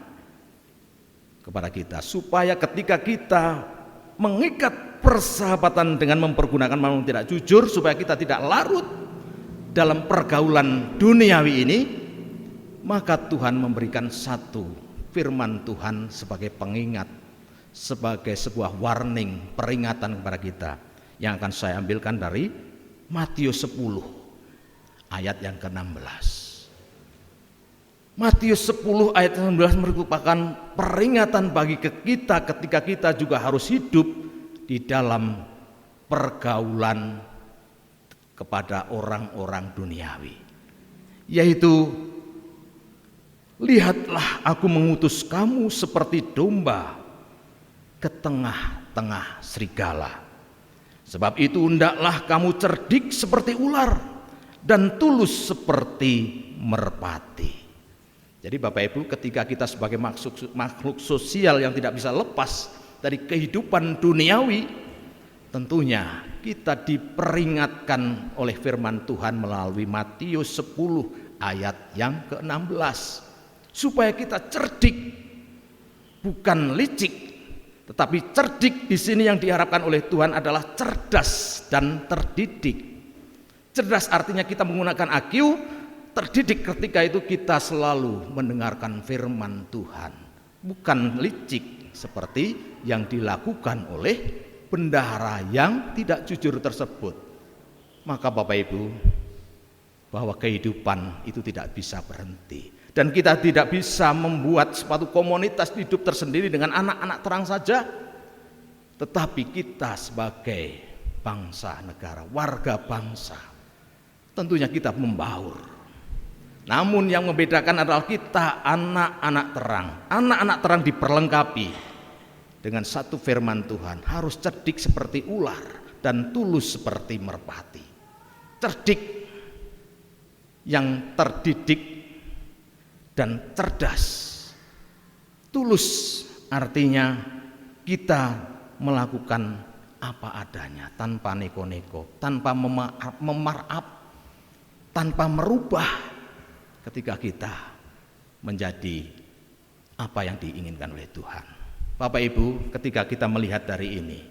kepada kita, supaya ketika kita mengikat persahabatan dengan mempergunakan mamon tidak jujur, supaya kita tidak larut dalam pergaulan duniawi ini, maka Tuhan memberikan satu firman Tuhan sebagai pengingat, sebagai sebuah warning, peringatan kepada kita, yang akan saya ambilkan dari Matius 10 ayat yang ke-16. Matius 10 ayat 16 merupakan peringatan bagi kita ketika kita juga harus hidup di dalam pergaulan kepada orang-orang duniawi, yaitu, lihatlah aku mengutus kamu seperti domba ke tengah-tengah serigala. Sebab itu hendaklah kamu cerdik seperti ular dan tulus seperti merpati. Jadi Bapak Ibu, ketika kita sebagai makhluk sosial yang tidak bisa lepas dari kehidupan duniawi, tentunya kita diperingatkan oleh firman Tuhan melalui Matius 10 ayat yang ke-16. Supaya kita cerdik, bukan licik, tetapi cerdik di sini yang diharapkan oleh Tuhan adalah cerdas dan terdidik. Cerdas artinya kita menggunakan IQ, terdidik ketika itu kita selalu mendengarkan firman Tuhan, bukan licik seperti yang dilakukan oleh bendahara yang tidak jujur tersebut. Maka Bapak Ibu, bahwa kehidupan itu tidak bisa berhenti. Dan kita tidak bisa membuat suatu komunitas hidup tersendiri dengan anak-anak terang saja. Tetapi kita sebagai bangsa negara, warga bangsa, tentunya kita membaur. Namun yang membedakan adalah kita anak-anak terang. Anak-anak terang diperlengkapi dengan satu firman Tuhan, harus cerdik seperti ular dan tulus seperti merpati. Cerdik yang terdidik dan cerdas. Tulus artinya kita melakukan apa adanya, tanpa neko-neko, tanpa memarap, tanpa merubah ketika kita menjadi apa yang diinginkan oleh Tuhan. Bapak Ibu, ketika kita melihat dari ini,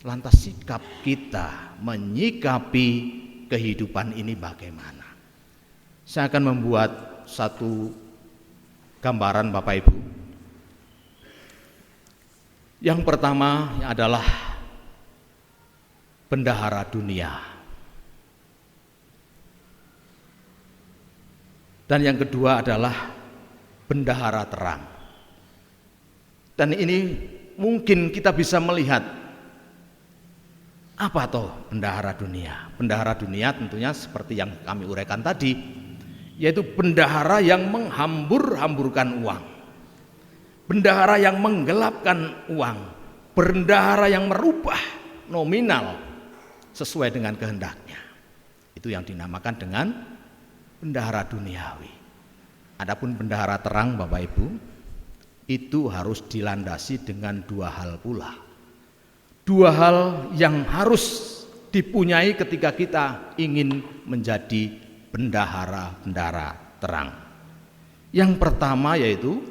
lantas sikap kita menyikapi kehidupan ini bagaimana? Saya akan membuat satu gambaran Bapak Ibu. Yang pertama adalah bendahara dunia. Dan yang kedua adalah bendahara terang. Dan ini mungkin kita bisa melihat apa toh bendahara dunia. Bendahara dunia tentunya seperti yang kami uraikan tadi, yaitu bendahara yang menghambur-hamburkan uang, bendahara yang menggelapkan uang, bendahara yang merubah nominal sesuai dengan kehendaknya. Itu yang dinamakan dengan bendahara duniawi. Adapun bendahara terang Bapak Ibu, itu harus dilandasi dengan dua hal pula. Dua hal yang harus dipunyai ketika kita ingin menjadi bendahara-bendahara terang. Yang pertama yaitu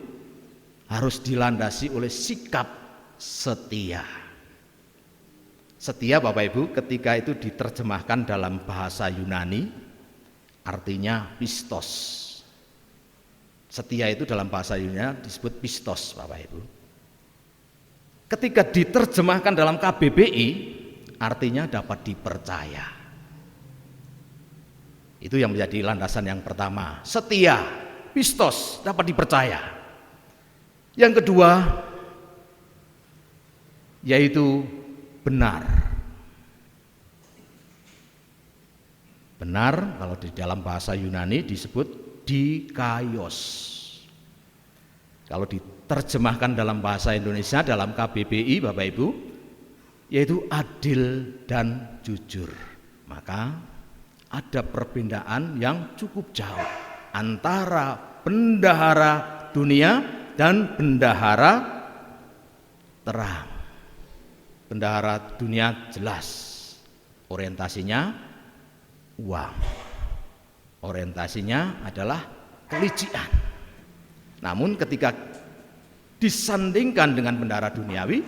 harus dilandasi oleh sikap setia. Setia Bapak Ibu ketika itu diterjemahkan dalam bahasa Yunani artinya pistos. Setia itu dalam bahasa Yunani disebut pistos Bapak Ibu. Ketika diterjemahkan dalam KBBI artinya dapat dipercaya. Itu yang menjadi landasan yang pertama. Setia, pistos, dapat dipercaya. Yang kedua yaitu benar. Benar kalau di dalam bahasa Yunani disebut dikaios. Kalau diterjemahkan dalam bahasa Indonesia dalam KBBI Bapak Ibu yaitu adil dan jujur. Maka ada perbedaan yang cukup jauh antara bendahara dunia dan bendahara terang. Bendahara dunia jelas orientasinya uang. Orientasinya adalah kelicikan. Namun ketika disandingkan dengan bendahara duniawi,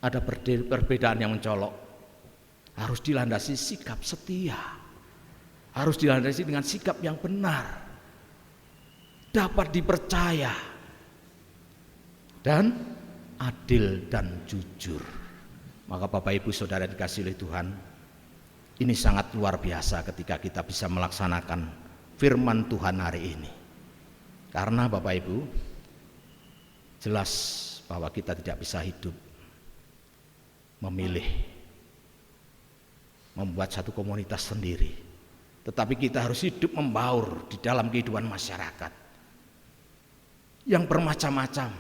ada perbedaan yang mencolok. Harus dilandasi sikap setia. Harus dilandasi dengan sikap yang benar. Dapat dipercaya. Dan adil dan jujur. Maka Bapak Ibu Saudara dikasihi oleh Tuhan, ini sangat luar biasa ketika kita bisa melaksanakan firman Tuhan hari ini. Karena Bapak Ibu, jelas bahwa kita tidak bisa hidup memilih, membuat satu komunitas sendiri. Tetapi kita harus hidup membaur di dalam kehidupan masyarakat yang bermacam-macam.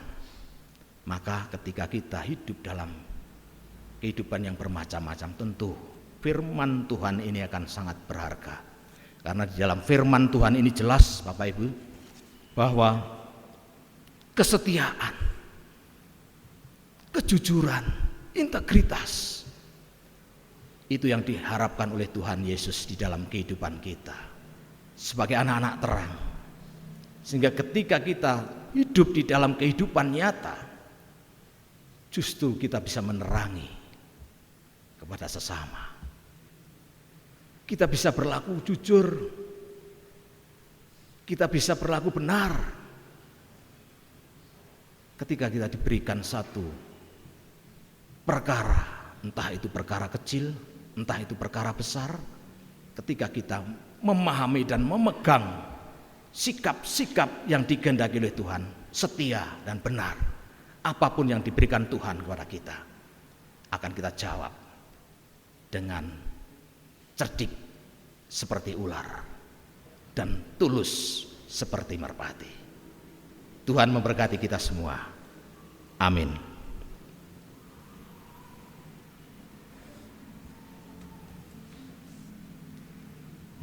Maka ketika kita hidup dalam kehidupan yang bermacam-macam, tentu firman Tuhan ini akan sangat berharga. Karena di dalam firman Tuhan ini jelas Bapak Ibu bahwa kesetiaan, kejujuran, integritas itu yang diharapkan oleh Tuhan Yesus di dalam kehidupan kita sebagai anak-anak terang. Sehingga ketika kita hidup di dalam kehidupan nyata, justru kita bisa menerangi kepada sesama. Kita bisa berlaku jujur, kita bisa berlaku benar ketika kita diberikan satu perkara, entah itu perkara kecil, entah itu perkara besar. Ketika kita memahami dan memegang sikap-sikap yang dikehendaki oleh Tuhan, setia dan benar, apapun yang diberikan Tuhan kepada kita, akan kita jawab dengan cerdik seperti ular dan tulus seperti merpati. Tuhan memberkati kita semua. Amin.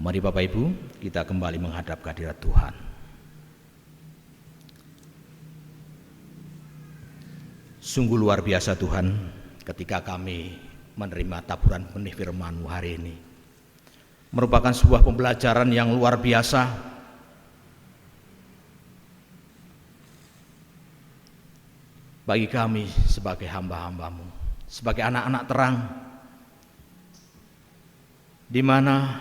Mari Bapak Ibu, kita kembali menghadap kehadirat Tuhan. Sungguh luar biasa Tuhan, ketika kami menerima taburan benih firman-Mu hari ini. Merupakan sebuah pembelajaran yang luar biasa. Bagi kami sebagai hamba-hamba-Mu, sebagai anak-anak terang, di mana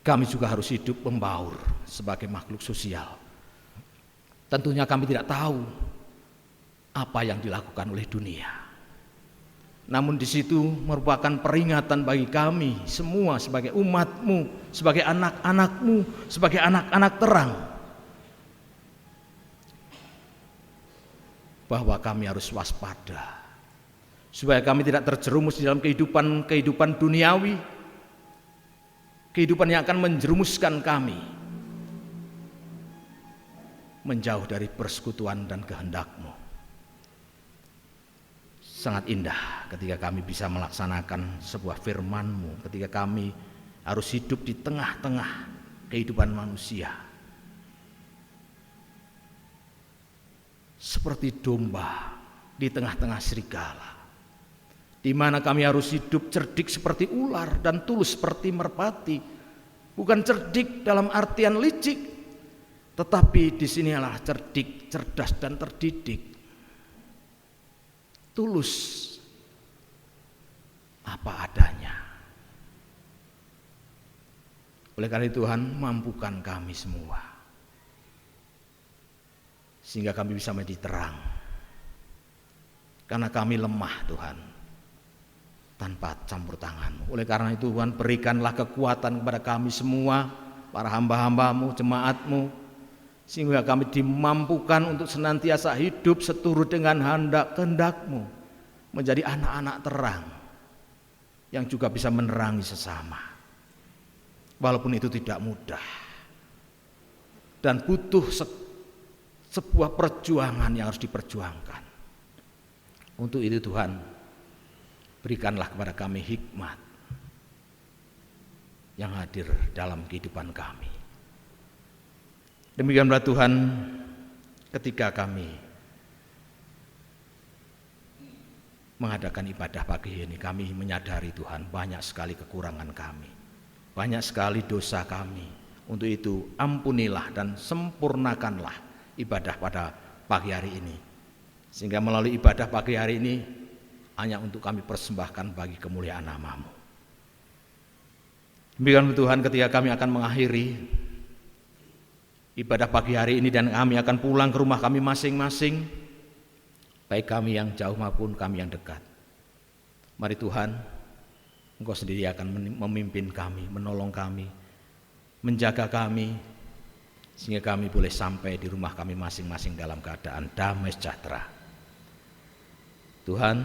kami juga harus hidup membaur sebagai makhluk sosial. Tentunya kami tidak tahu apa yang dilakukan oleh dunia. Namun di situ merupakan peringatan bagi kami semua sebagai umat-Mu, sebagai anak-anak-Mu, sebagai anak-anak terang, bahwa kami harus waspada supaya kami tidak terjerumus di dalam kehidupan duniawi, kehidupan yang akan menjerumuskan kami menjauh dari persekutuan dan kehendak-Mu. Sangat indah ketika kami bisa melaksanakan sebuah firman-Mu, ketika kami harus hidup di tengah-tengah kehidupan manusia seperti domba di tengah-tengah serigala, di mana kami harus hidup cerdik seperti ular dan tulus seperti merpati. Bukan cerdik dalam artian licik, tetapi di sinilah cerdik, cerdas dan terdidik. Tulus apa adanya. Oleh karena itu Tuhan, mampukan kami semua sehingga kami bisa menjadi terang. Karena kami lemah Tuhan, tanpa campur tangan-Mu. Oleh karena itu Tuhan, berikanlah kekuatan kepada kami semua, para hamba-hamba-Mu, jemaat-Mu, sehingga kami dimampukan untuk senantiasa hidup seturut dengan kehendak-Mu, menjadi anak-anak terang yang juga bisa menerangi sesama. Walaupun itu tidak mudah dan butuh sebuah perjuangan yang harus diperjuangkan. Untuk itu Tuhan, berikanlah kepada kami hikmat yang hadir dalam kehidupan kami. Demikianlah Tuhan, ketika kami mengadakan ibadah pagi ini, kami menyadari Tuhan banyak sekali kekurangan kami, banyak sekali dosa kami. Untuk itu ampunilah dan sempurnakanlah ibadah pada pagi hari ini, sehingga melalui ibadah pagi hari ini hanya untuk kami persembahkan bagi kemuliaan nama-Mu. Demikianlah Tuhan, ketika kami akan mengakhiri ibadah pagi hari ini dan kami akan pulang ke rumah kami masing-masing, baik kami yang jauh maupun kami yang dekat. Mari Tuhan, Engkau sendiri akan memimpin kami, menolong kami, menjaga kami, sehingga kami boleh sampai di rumah kami masing-masing dalam keadaan damai sejahtera. Tuhan,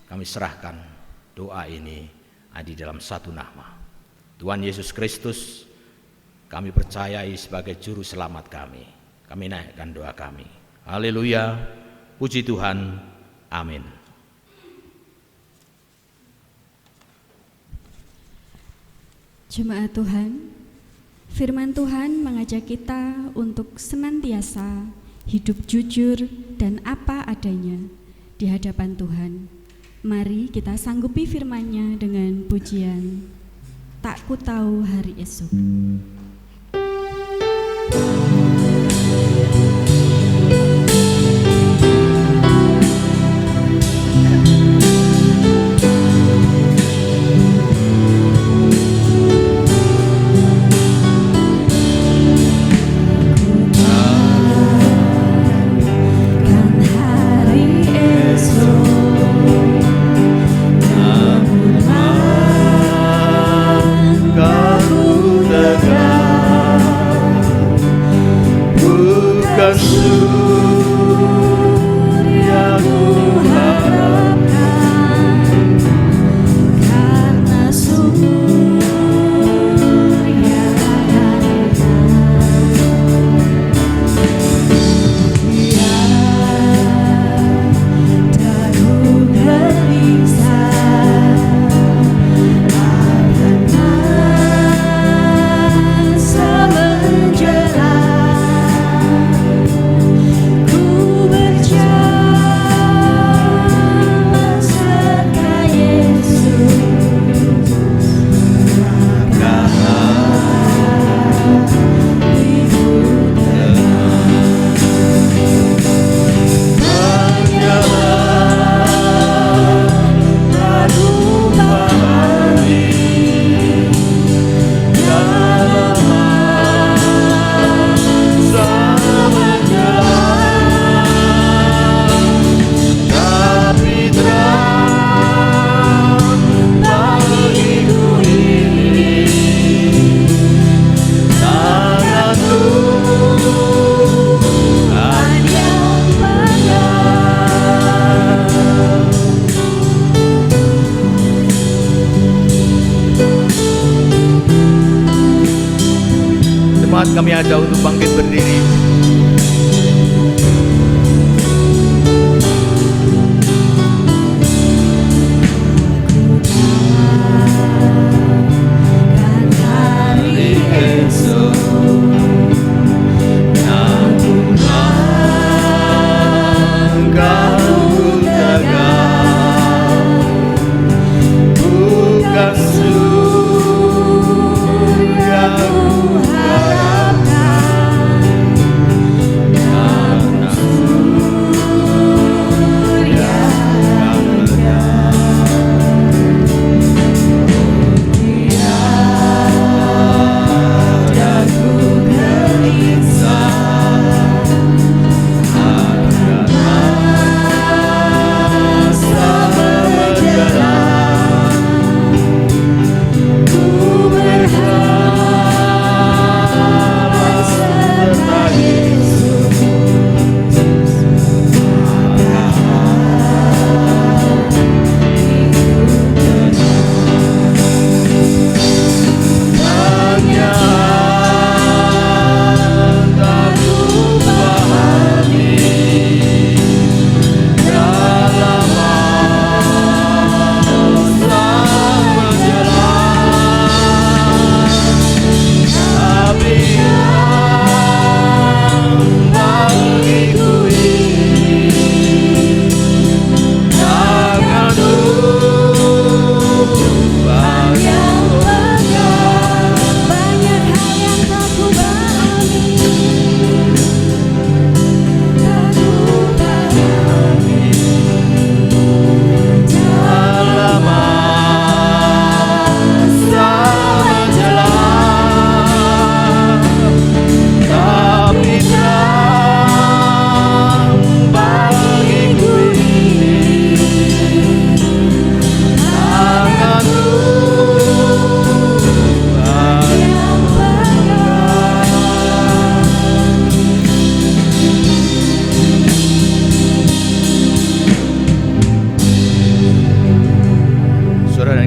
kami serahkan doa ini di dalam satu nama, Tuhan Yesus Kristus. Kami percayai sebagai juru selamat kami. Kami naikkan doa kami. Haleluya, puji Tuhan, amin. Jemaat Tuhan, firman Tuhan mengajak kita untuk senantiasa hidup jujur dan apa adanya di hadapan Tuhan. Mari kita sanggupi firman-Nya dengan pujian Tak Ku Tahu Hari Esok. Kau tegar semangat kami ada untuk bangkit berdiri.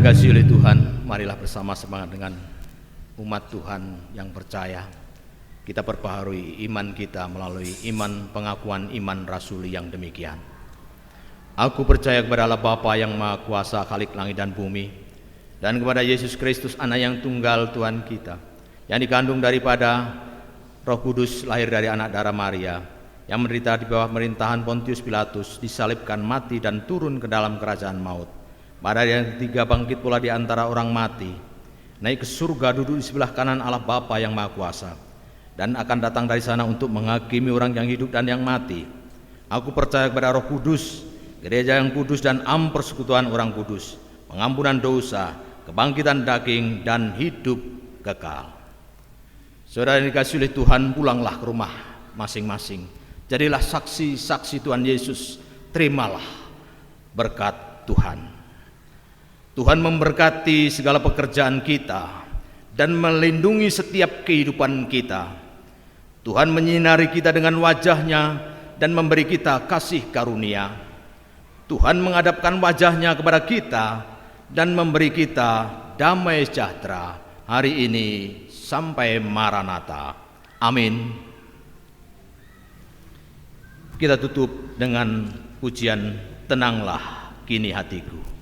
Dikasihi oleh Tuhan, marilah bersama semangat dengan umat Tuhan yang percaya. Kita perbaharui iman kita melalui iman pengakuan iman rasuli yang demikian. Aku percaya kepada Allah Bapa yang Maha Kuasa, Khalik langit dan bumi, dan kepada Yesus Kristus, Anak yang tunggal Tuhan kita, yang dikandung daripada Roh Kudus, lahir dari anak darah Maria, yang menderita di bawah pemerintahan Pontius Pilatus, disalibkan, mati, dan turun ke dalam kerajaan maut. Pada hari yang ketiga bangkit pula di antara orang mati, naik ke surga, duduk di sebelah kanan Allah Bapa yang Maha Kuasa, dan akan datang dari sana untuk menghakimi orang yang hidup dan yang mati. Aku percaya kepada Roh Kudus, gereja yang kudus, dan persekutuan orang kudus, pengampunan dosa, kebangkitan daging, dan hidup kekal. Saudara yang dikasihi oleh Tuhan, pulanglah ke rumah masing-masing. Jadilah saksi-saksi Tuhan Yesus. Terimalah berkat Tuhan. Tuhan memberkati segala pekerjaan kita dan melindungi setiap kehidupan kita. Tuhan menyinari kita dengan wajah-Nya dan memberi kita kasih karunia. Tuhan menghadapkan wajah-Nya kepada kita dan memberi kita damai sejahtera hari ini sampai Maranatha. Amin. Kita tutup dengan pujian Tenanglah Kini Hatiku.